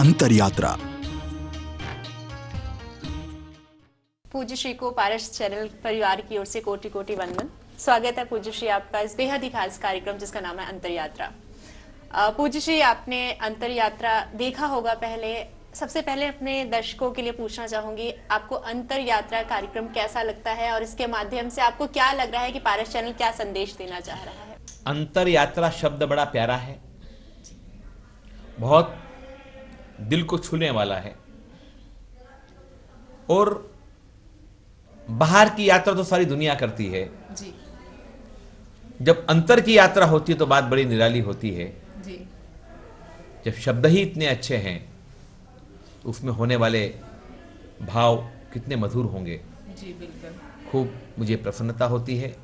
अंतर यात्रा। पूज्य श्री को पारस चैनल परिवार की ओर से कोटि कोटि वंदन। स्वागत है पूज्य श्री आपका इस बेहद ही खास कार्यक्रम जिसका नाम है अंतर यात्रा। पूज्य श्री, आपने अंतर यात्रा देखा होगा पहले। सबसे पहले अपने दर्शकों के लिए पूछना चाहूंगी, आपको अंतर यात्रा कार्यक्रम कैसा लगता है और इसके माध्यम से आपको क्या लग रहा है कि पारस चैनल क्या संदेश देना चाह रहा है? अंतर यात्रा शब्द बड़ा प्यारा है, बहुत दिल को छूने वाला है। और बाहर की यात्रा तो सारी दुनिया करती है जी। जब अंतर की यात्रा होती है तो बात बड़ी निराली होती है जी। जब शब्द ही इतने अच्छे हैं उसमें होने वाले भाव कितने मधुर होंगे। जी बिल्कुल। खूब मुझे प्रसन्नता होती है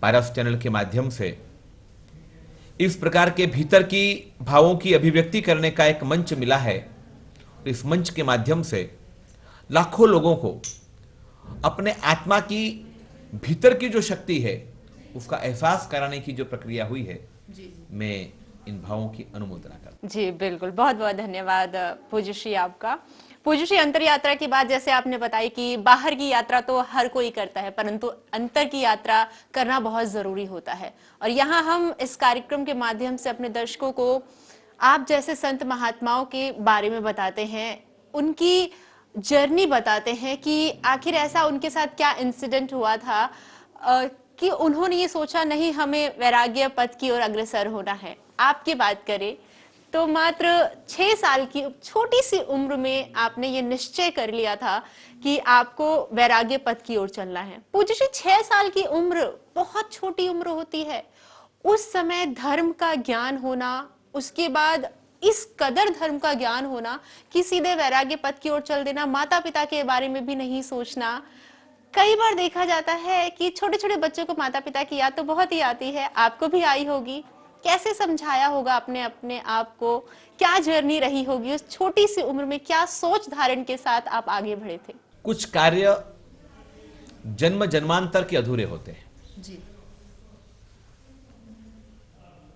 पारस चैनल के माध्यम से इस प्रकार के भीतर की भावों की अभिव्यक्ति करने का एक मंच मिला है। इस मंच के माध्यम से लाखों लोगों को अपने आत्मा की भीतर की जो शक्ति है उसका एहसास कराने की जो प्रक्रिया हुई है, मैं इन भावों की अनुमोदना करता हूं। जी बिल्कुल, बहुत बहुत धन्यवाद पूज्य श्री आपका। पूज्य श्री, अंतर यात्रा की बात जैसे आपने बताई कि बाहर की यात्रा तो हर कोई करता है, परंतु अंतर की यात्रा करना बहुत जरूरी होता है। और यहाँ हम इस कार्यक्रम के माध्यम से अपने दर्शकों को आप जैसे संत महात्माओं के बारे में बताते हैं, उनकी जर्नी बताते हैं कि आखिर ऐसा उनके साथ क्या इंसिडेंट हुआ था कि उन्होंने ये सोचा नहीं हमें वैराग्य पथ की ओर अग्रसर होना है। आपकी बात करें तो मात्र 6 साल की छोटी सी उम्र में आपने ये निश्चय कर लिया था कि आपको वैराग्य पथ की ओर चलना है। पूज्य श्री, 6 साल की उम्र बहुत छोटी उम्र होती है। उस समय धर्म का ज्ञान होना, उसके बाद इस कदर धर्म का ज्ञान होना कि सीधे वैराग्य पथ की ओर चल देना, माता पिता के बारे में भी नहीं सोचना। कई बार देखा जाता है कि छोटे छोटे बच्चों को माता पिता की याद तो बहुत ही आती है, आपको भी आई होगी। कैसे समझाया होगा आपने अपने आप को, क्या जर्नी रही होगी उस छोटी सी उम्र में, क्या सोच धारण के साथ आप आगे बढ़े थे? कुछ कार्य जन्म जन्मांतर के अधूरे होते हैं जी।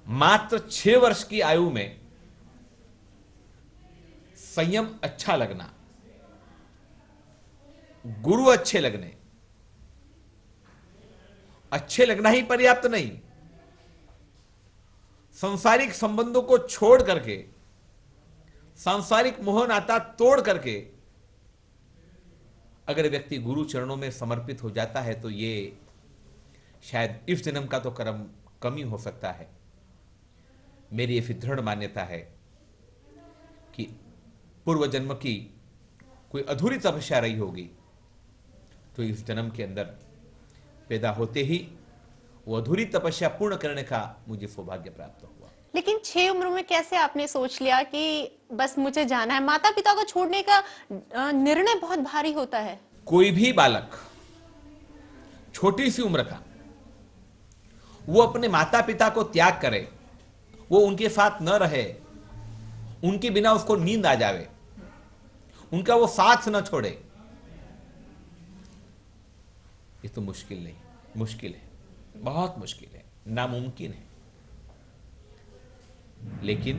मात्र 6 वर्ष की आयु में संयम अच्छा लगना, गुरु अच्छे लगना ही पर्याप्त नहीं, सांसारिक संबंधों को छोड़ करके, सांसारिक मोह नाता तोड़ करके अगर व्यक्ति गुरु चरणों में समर्पित हो जाता है तो ये शायद इस जन्म का तो कर्म कम ही हो सकता है। मेरी ये दृढ़ मान्यता है कि पूर्व जन्म की कोई अधूरी तपस्या रही होगी तो इस जन्म के अंदर पैदा होते ही वो अधूरी तपस्या पूर्ण करने का मुझे सौभाग्य प्राप्त हुआ। लेकिन 6 उम्र में कैसे आपने सोच लिया कि बस मुझे जाना है? माता पिता को छोड़ने का निर्णय बहुत भारी होता है। कोई भी बालक छोटी सी उम्र का वो अपने माता पिता को त्याग करे, वो उनके साथ न रहे, उनके बिना उसको नींद आ जावे, उनका वो साथ न छोड़े, ये तो मुश्किल नहीं, मुश्किल है, बहुत मुश्किल है, नामुमकिन है। लेकिन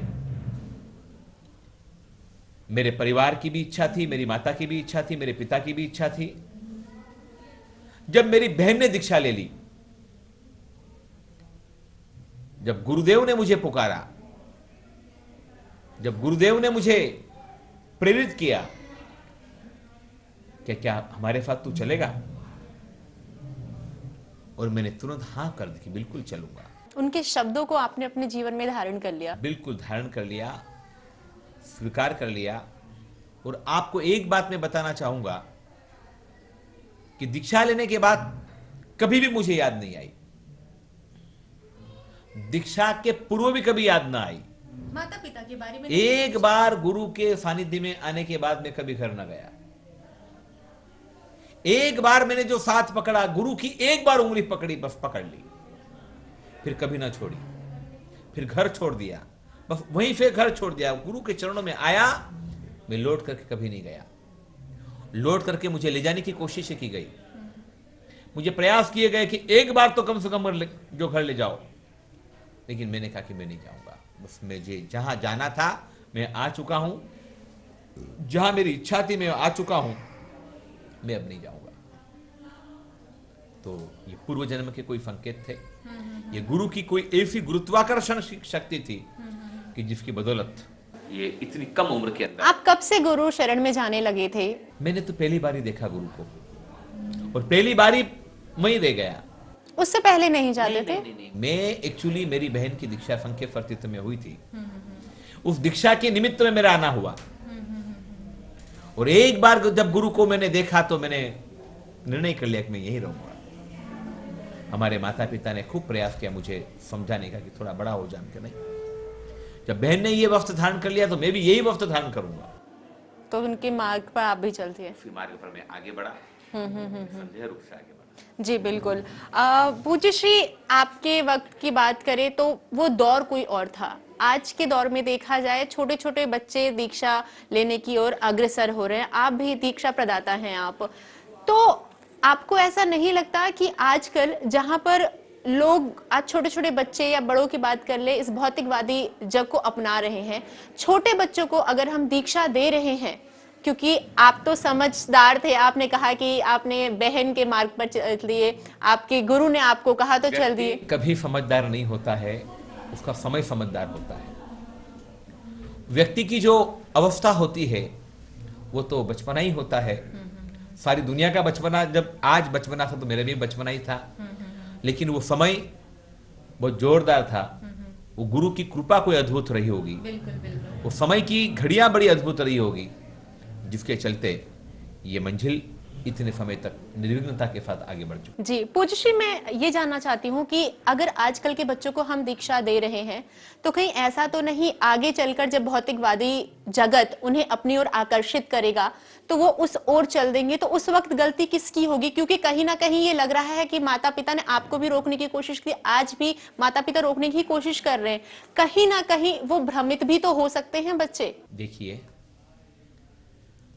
मेरे परिवार की भी इच्छा थी, मेरी माता की भी इच्छा थी, मेरे पिता की भी इच्छा थी। जब मेरी बहन ने दीक्षा ले ली, जब गुरुदेव ने मुझे पुकारा, जब गुरुदेव ने मुझे प्रेरित किया कि क्या हमारे साथ तू चलेगा, और मैंने तुरंत हां कर दी कि बिल्कुल चलूंगा। उनके शब्दों को आपने अपने जीवन में धारण कर लिया? बिल्कुल धारण कर लिया, स्वीकार कर लिया। और आपको एक बात मैं बताना चाहूंगा कि दीक्षा लेने के बाद कभी भी मुझे याद नहीं आई, दीक्षा के पूर्व भी कभी याद ना आई, माता पिता के बारे में एक बार गुरु के सानिध्य में आने के बाद मैं कभी घर ना गया। एक बार मैंने जो साथ पकड़ा, गुरु की एक बार उंगली पकड़ी, बस पकड़ ली, फिर कभी ना छोड़ी। फिर घर छोड़ दिया, बस वहीं से घर छोड़ दिया। गुरु के चरणों में आया, मैं लौट करके कभी नहीं गया। लौट करके मुझे ले जाने की कोशिश की गई, मुझे प्रयास किए गए कि एक बार तो कम से कम जो घर ले जाओ, लेकिन मैंने कहा कि मैं नहीं जाऊंगा। बस मुझे जहां जाना था मैं आ चुका हूं, जहां मेरी इच्छा थी मैं आ चुका हूं, मैं अब नहीं जाऊंगा। तो ये पूर्व जन्म के कोई संकेत थे, ये गुरु की कोई ऐसी गुरुत्वाकर्षण शक्ति थी कि जिसकी बदौलत ये इतनी कम उम्र के अंदर। आप कब से गुरु शरण में जाने लगे थे? मैंने तो पहली बार ही देखा गुरु को, और पहली बार ही वहीं रह गया। उससे पहले नहीं जाते थे? नहीं। मैं एक्चुअली, मेरी बहन की दीक्षा संख्या फर्तित्व में हुई थी, उस दीक्षा के निमित्त में मेरा आना हुआ। और एक बार जब गुरु को मैंने देखा तो मैंने निर्णय कर लिया कि मैं यही रहूंगा। हमारे माता पिता ने खूब प्रयास किया मुझे समझाने का कि थोड़ा बड़ा हो जान के। नहीं, जब बहन ने ये वस्त्र धारण कर लिया तो मैं भी यही वस्त्र धारण करूंगा। तो उनके मार्ग पर आप भी चलते हैं? उसी मार्ग पर मैं आगे बढ़ा, संदेह रूप से आगे बढ़ा। जी बिल्कुल। पूज्य श्री, आपके वक्त की बात करें तो वो दौर कोई और था। आज के दौर में देखा जाए छोटे छोटे बच्चे दीक्षा लेने की ओर अग्रसर हो रहे हैं, आप भी दीक्षा प्रदाता हैं आप, तो आपको ऐसा नहीं लगता कि आजकल जहां पर लोग, आज छोटे छोटे बच्चे या बड़ों की बात कर ले, इस भौतिकवादी जग को अपना रहे हैं, छोटे बच्चों को अगर हम दीक्षा दे रहे हैं, क्योंकि आप तो समझदार थे, आपने कहा कि आपने बहन के मार्ग पर चल दिए, आपके गुरु ने आपको कहा तो चल दिए। कभी समझदार नहीं होता है, उसका समय समझदार होता है। व्यक्ति की जो अवस्था होती है वो तो बचपना ही होता है। सारी दुनिया का बचपना, जब आज बचपना था तो मेरा भी बचपना ही था, लेकिन वो समय बहुत जोरदार था। वो गुरु की कृपा कोई अद्भुत रही होगी, वो समय की घड़ियां बड़ी अद्भुत रही होगी, जिसके चलते ये मंजिल इतने समय तक निर्विघ्नता के साथ आगे बढ़ चुकी। जी पूज्य श्री, मैं ये जानना चाहती हूँ कि अगर आजकल के बच्चों को हम दीक्षा दे रहे हैं तो कहीं ऐसा तो नहीं आगे चलकर जब भौतिकवादी जगत उन्हें अपनी ओर आकर्षित करेगा तो वो उस ओर चल देंगे, तो उस वक्त गलती किसकी होगी? क्योंकि कहीं ना कहीं ये लग रहा है कि माता पिता ने आपको भी रोकने की कोशिश की, आज भी माता पिता रोकने की कोशिश कर रहे हैं, कहीं ना कहीं वो भ्रमित भी तो हो सकते हैं बच्चे। देखिए,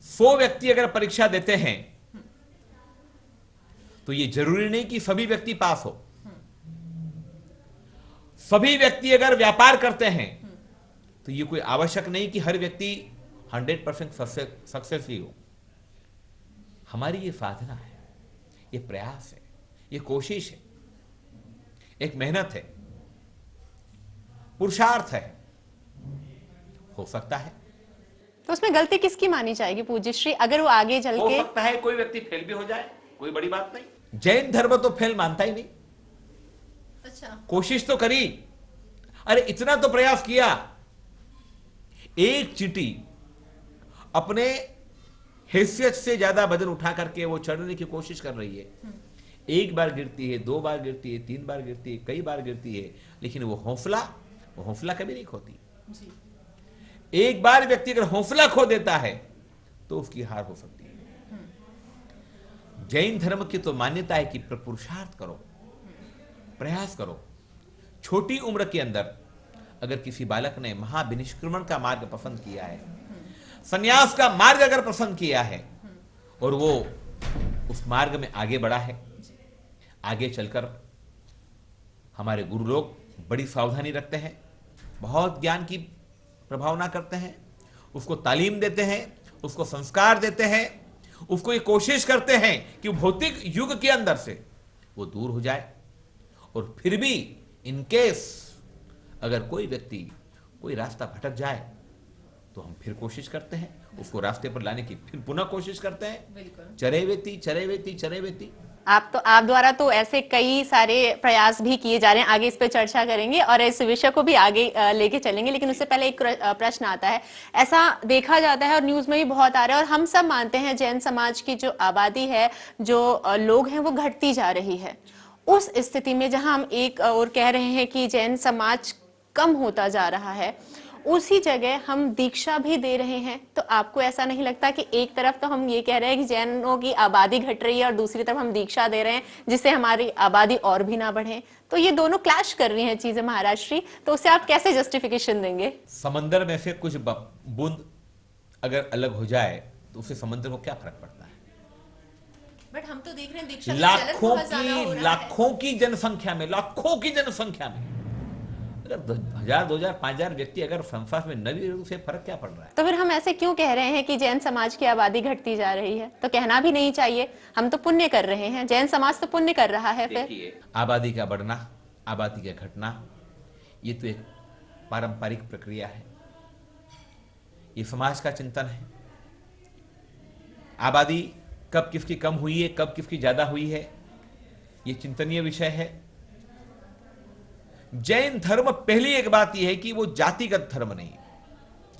100 व्यक्ति अगर परीक्षा देते हैं तो ये जरूरी नहीं कि सभी व्यक्ति पास हो। सभी व्यक्ति अगर व्यापार करते हैं तो ये कोई आवश्यक नहीं कि हर व्यक्ति 100% सक्सेस ही हो। हमारी ये साधना है, ये प्रयास है, ये कोशिश है, एक मेहनत है, पुरुषार्थ है, हो सकता है। तो उसमें गलती किसकी मानी जाएगी पूज्य श्री, अगर वो आगे चल हो के? सकता है कोई व्यक्ति फेल भी हो जाए, कोई बड़ी बात नहीं। जैन धर्म तो फेल मानता ही नहीं। अच्छा, कोशिश तो करी, अरे इतना तो प्रयास किया। एक चींटी अपने हैसियत से ज्यादा वजन उठा करके वो चढ़ने की कोशिश कर रही है। एक बार गिरती है, 2 बार गिरती है, 3 बार गिरती है, कई बार गिरती है, लेकिन वो हौसला कभी नहीं खोती। एक बार व्यक्ति अगर हौसला खो देता है तो उसकी हार हो सकती है। जैन धर्म की तो मान्यता है कि पुरुषार्थ करो, प्रयास करो। छोटी उम्र के अंदर अगर किसी बालक ने महाविनिष्क्रमण का मार्ग पसंद किया है, संन्यास का मार्ग अगर पसंद किया है और वो उस मार्ग में आगे बढ़ा है, आगे चलकर हमारे गुरु लोग बड़ी सावधानी रखते हैं, बहुत ज्ञान की प्रभावना करते हैं, उसको तालीम देते हैं, उसको संस्कार देते हैं, उसको ये कोशिश करते हैं कि भौतिक युग के अंदर से वो दूर हो जाए। और फिर भी इनकेस अगर कोई व्यक्ति कोई रास्ता भटक जाए तो हम फिर कोशिश करते हैं उसको रास्ते पर लाने की, फिर पुनः कोशिश करते हैं। चरे वेती। आप द्वारा तो ऐसे कई सारे प्रयास भी किए जा रहे हैं, आगे इस पे चर्चा करेंगे और इस विषय को भी आगे लेके चलेंगे, लेकिन उससे पहले एक प्रश्न आता है। ऐसा देखा जाता है और न्यूज में भी बहुत आ रहा है और हम सब मानते हैं जैन समाज की जो आबादी है, जो लोग हैं, वो घटती जा रही है। उस स्थिति में जहां हम एक और कह रहे हैं कि जैन समाज कम होता जा रहा है, उसी जगह हम दीक्षा भी दे रहे हैं, तो आपको ऐसा नहीं लगता कि एक तरफ तो हम ये कह रहे हैं कि जैनों की आबादी घट रही है और दूसरी तरफ हम दीक्षा दे रहे हैं जिससे हमारी आबादी और भी ना बढ़े, तो ये दोनों क्लैश कर रही हैं चीजें महाराज श्री, तो उसे आप कैसे जस्टिफिकेशन देंगे? समंदर में से कुछ बूंद अगर अलग हो जाए तो उससे समंदर को क्या फर्क पड़ता है? बट हम तो देख रहे हैं दीक्षा लाखों की जनसंख्या में अगर 1000, 2000, 5000 व्यक्ति अगर संसार में न भी रहे, उससे फर्क क्या पड़ रहा है? तो फिर हम ऐसे क्यों कह रहे हैं कि जैन समाज की आबादी घटती जा रही है? तो कहना भी नहीं चाहिए, हम तो पुण्य कर रहे हैं, जैन समाज तो पुण्य कर रहा है। फिर देखिए, आबादी का बढ़ना, आबादी का घटना, ये तो एक पारंपरिक प्रक्रिया है, ये समाज का चिंतन है। आबादी कब किसकी कम हुई है, कब किसकी ज्यादा हुई है, ये चिंतनीय विषय है। जैन धर्म, पहली एक बात यह है कि वो जातिगत धर्म नहीं है,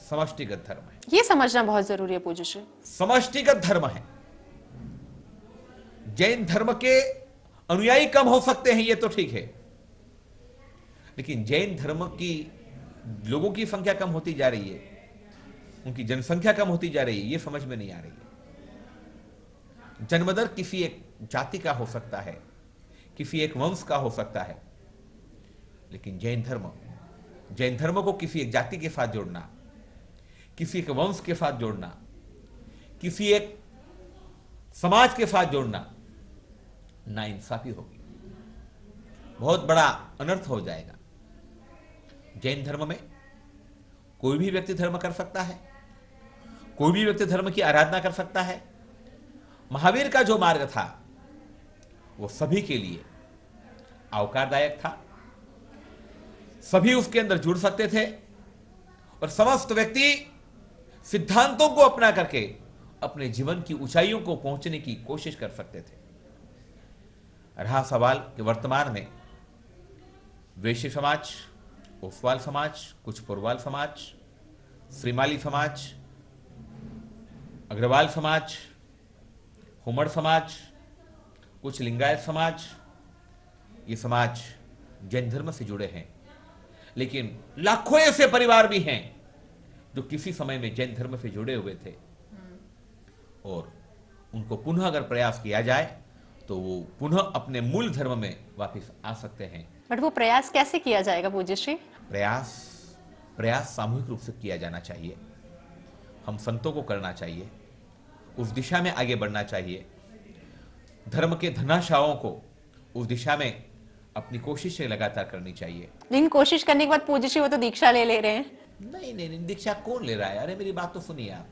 समष्टिगत धर्म है। ये समझना बहुत जरूरी है पूज्य श्री। समष्टिगत धर्म है। जैन धर्म के अनुयायी कम हो सकते हैं, ये तो ठीक है, लेकिन जैन धर्म की लोगों की संख्या कम होती जा रही है, उनकी जनसंख्या कम होती जा रही है, ये समझ में नहीं आ रही है। जन्मदर किसी एक जाति का हो सकता है, किसी एक वंश का हो सकता है, लेकिन जैन धर्म को किसी एक जाति के साथ जोड़ना, किसी एक वंश के साथ जोड़ना, किसी एक समाज के साथ जोड़ना नाइंसाफी होगी, बहुत बड़ा अनर्थ हो जाएगा। जैन धर्म में कोई भी व्यक्ति धर्म कर सकता है, कोई भी व्यक्ति धर्म की आराधना कर सकता है। महावीर का जो मार्ग था वो सभी के लिए आवकारदायक था, सभी उसके अंदर जुड़ सकते थे और समस्त व्यक्ति सिद्धांतों को अपना करके अपने जीवन की ऊंचाइयों को पहुंचने की कोशिश कर सकते थे। रहा सवाल कि वर्तमान में वैश्य समाज, ओसवाल समाज, कुछ पुरवाल समाज, श्रीमाली समाज, अग्रवाल समाज, हुमड़ समाज, कुछ लिंगायत समाज, ये समाज जैन धर्म से जुड़े हैं, लेकिन लाखों ऐसे परिवार भी हैं जो किसी समय में जैन धर्म से जुड़े हुए थे और उनको पुनः अगर प्रयास किया जाए तो वो पुनः अपने मूल धर्म में वापस आ सकते हैं। बट वो प्रयास कैसे किया जाएगा पूज्य श्री? प्रयास सामूहिक रूप से किया जाना चाहिए, हम संतों को करना चाहिए, उस दिशा में आगे बढ़ना चाहिए। धर्म के धनाशाओं को उस दिशा में अपनी कोशिशें लगातार करनी चाहिए। लेकिन कोशिश करने के बाद पूज्य श्री वो तो दीक्षा ले रहे हैं। नहीं, दीक्षा कौन ले रहा है? अरे मेरी बात तो सुनिए आप,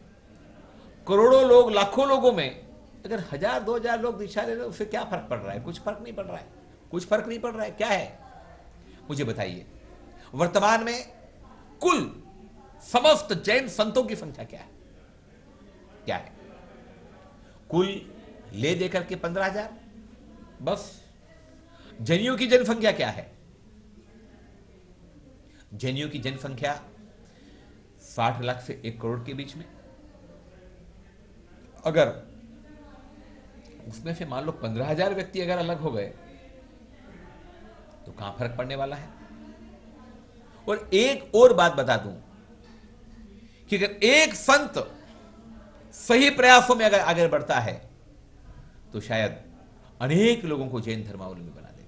करोड़ों लोग, लाखों लोगों में अगर 1000, 2000 लोग दीक्षा ले रहे हैं, उससे क्या फर्क पड़ रहा है? कुछ फर्क नहीं पड़ रहा है, कुछ फर्क नहीं पड़ रहा है। क्या है मुझे बताइए, वर्तमान में कुल समस्त जैन संतों की संख्या क्या है? क्या है? कुल ले देकर के 15,000 बस। जैनियों की जनसंख्या क्या है? जैनियों की जनसंख्या 60 लाख से 1 करोड़ के बीच में। अगर उसमें से मान लो 15,000 व्यक्ति अगर अलग हो गए तो कहां फर्क पड़ने वाला है? और एक और बात बता दूं कि अगर एक संत सही प्रयासों में अगर आगे बढ़ता है तो शायद अनेक लोगों को जैन धर्मावलंबी बना देगा।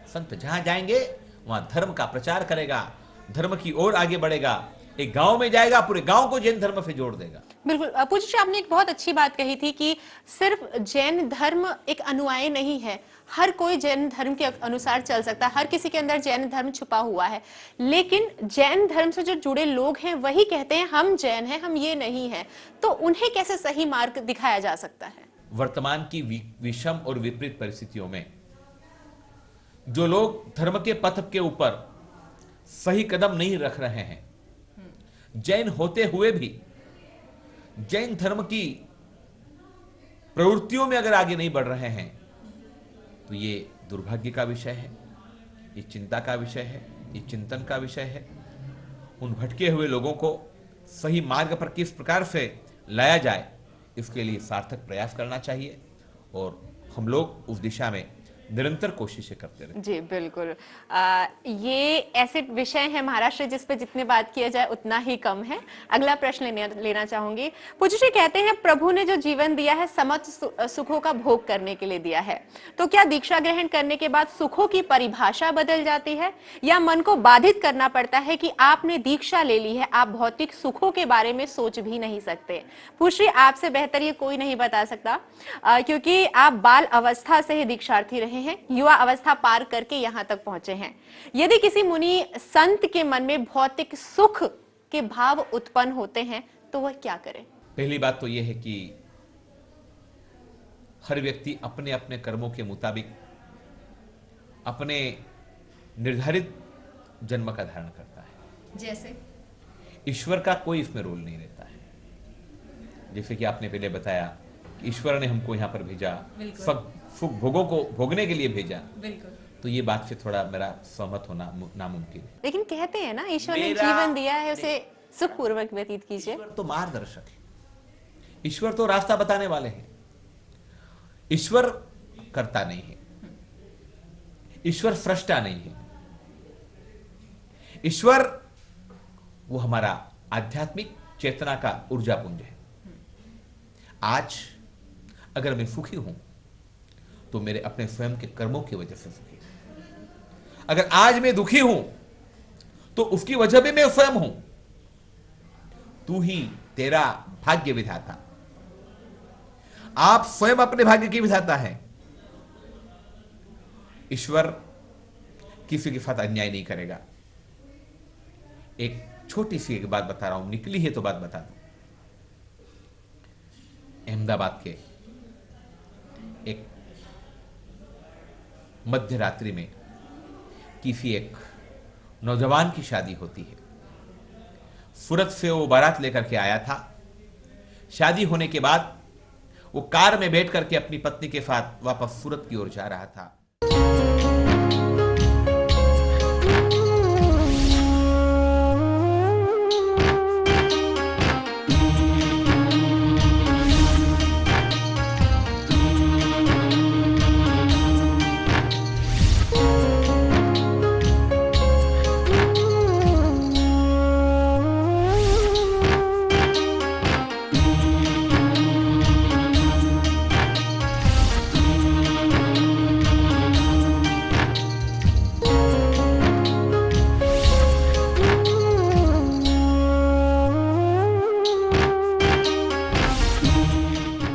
संत जहां जाएंगे वहां धर्म का प्रचार करेगा, धर्म की ओर आगे बढ़ेगा, एक गांव में जाएगा, पूरे गांव को जैन धर्म से जोड़ देगा। बिल्कुल पूज्य श्री, आपने एक बहुत अच्छी बात कही थी कि सिर्फ जैन धर्म एक अनुयायी नहीं है, हर कोई जैन धर्म के अनुसार चल सकता है, हर किसी के अंदर जैन धर्म छुपा हुआ है। लेकिन जैन धर्म से जो जुड़े लोग हैं वही कहते हैं हम जैन हैं, हम ये नहीं हैं। तो उन्हें कैसे सही मार्ग दिखाया जा सकता है? वर्तमान की विषम और विपरीत परिस्थितियों में जो लोग धर्म के पथ के ऊपर सही कदम नहीं रख रहे हैं, जैन होते हुए भी जैन धर्म की प्रवृत्तियों में अगर आगे नहीं बढ़ रहे हैं, तो ये दुर्भाग्य का विषय है, ये चिंता का विषय है, ये चिंतन का विषय है। उन भटके हुए लोगों को सही मार्ग पर किस प्रकार से लाया जाए, इसके लिए सार्थक प्रयास करना चाहिए और हम लोग उस दिशा में निरंतर कोशिशें करते रहे। जी बिल्कुल। ये ऐसे विषय है महाराष्ट्र जिस पे जितने बात किया जाए उतना ही कम है। अगला प्रश्न लेना चाहूंगी। पूज्य श्री कहते हैं प्रभु ने जो जीवन दिया है समस्त सुखों का भोग करने के लिए दिया है, तो क्या दीक्षा ग्रहण करने के बाद सुखों की परिभाषा बदल जाती है या मन को बाधित करना पड़ता है कि आपने दीक्षा ले ली है, आप भौतिक सुखों के बारे में सोच भी नहीं सकते? पूज्य श्री आपसे बेहतर ये कोई नहीं बता सकता, क्योंकि आप बाल अवस्था से ही दीक्षार्थी रहे रहे हैं, युवा अवस्था पार करके यहाँ तक पहुंचे हैं। यदि किसी मुनि संत के मन में भौतिक सुख के भाव उत्पन्न होते हैं तो वह क्या करे? पहली बात तो यह है कि हर व्यक्ति अपने अपने कर्मों के मुताबिक अपने निर्धारित जन्म का धारण करता है। जैसे ईश्वर का कोई इसमें रोल नहीं रहता है। जैसे कि आपने पहले बताया कि ईश्वर ने हमको यहां पर भेजा, सुख भोगों को भोगने के लिए भेजा, तो ये बात से थोड़ा मेरा सहमत होना नामुमकिन है। लेकिन कहते हैं ना, ईश्वर ने जीवन दिया है, उसे सुखपूर्वक व्यतीत कीजिए। ईश्वर तो मार्गदर्शक है, ईश्वर तो रास्ता बताने वाले हैं। ईश्वर करता नहीं है, ईश्वर सृष्टा नहीं है। ईश्वर वो हमारा आध्यात्मिक चेतना का ऊर्जा पुंज है। आज अगर मैं सुखी हूं तो मेरे अपने स्वयं के कर्मों की वजह से सुखी हूं। अगर आज मैं दुखी हूं तो उसकी वजह भी मैं स्वयं हूं। तू ही तेरा भाग्य विधाता। आप स्वयं अपने भाग्य की विधाता हैं। ईश्वर किसी के साथ अन्याय नहीं करेगा। एक छोटी सी एक बात बता रहा हूं, निकली है तो बात बता दूं। अहमदाबाद के एक मध्य रात्रि में किसी एक नौजवान की शादी होती है। सूरत से वो बारात लेकर के आया था। शादी होने के बाद वो कार में बैठ करके अपनी पत्नी के साथ वापस सूरत की ओर जा रहा था।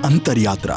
अंतर यात्रा